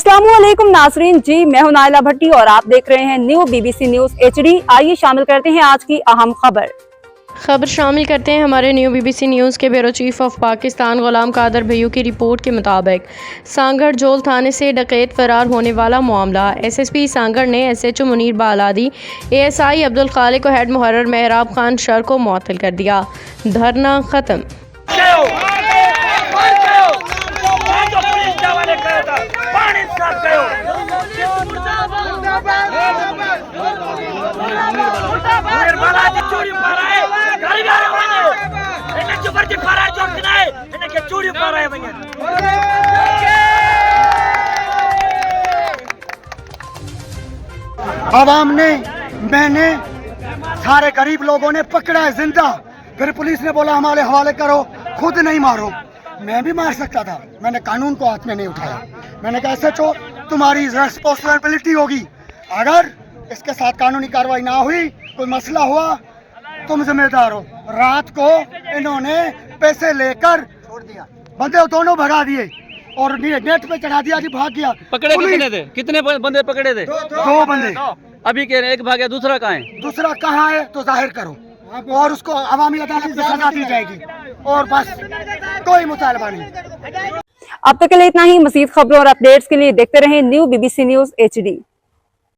अस्सलामुअलैकुम नाजरीन जी, मैं हूं नाइला भट्टी और आप देख रहे हैं न्यू BBC न्यूज HD। आइए शामिल करते हैं आज की अहम खबर शामिल करते हैं हमारे न्यू BBC न्यूज़ के ब्यूरो चीफ ऑफ पाकिस्तान गुलाम कादर भैयू की रिपोर्ट के मुताबिक सांगड़ जोल थाने से डकैत फरार होने वाला मामला। SSP सांगड़ ने SHO मुनीर बालादी, ASI अब्दुल खालिक को हेड मुहर्रर मेहराब खान शर को मुअत्तल कर दिया। धरना खत्म। आवाम ने, मैंने, सारे गरीब लोगों ने पकड़ा है जिंदा। फिर पुलिस ने बोला हमारे हवाले करो, खुद नहीं मारो। मैं भी मार सकता था, मैंने कानून को हाथ में नहीं उठाया। मैंने कहा SHO तुम्हारी रेस्पॉन्सिबिलिटी होगी, अगर इसके साथ कानूनी कार्रवाई ना हुई, कोई मसला हुआ, तुम जिम्मेदार हो। रात को इन्होंने पैसे लेकर छोड़ दिया, बंदे दोनों भगा दिए और नेट पे चढ़ा दिया कि भाग गया। पकड़े कितने थे? कितने बंदे पकड़े थे? दो बंदे। अभी कह रहे हैं एक भाग गया, दूसरा कहाँ है? दूसरा कहाँ है तो जाहिर करो और उसको अवामी अदालत में सजा दी जाएगी और बस, कोई मुतालबा नहीं। अब तक के लिए इतना ही। मज़ीद खबरों और अपडेट्स के लिए देखते रहें न्यू BBC न्यूज HD।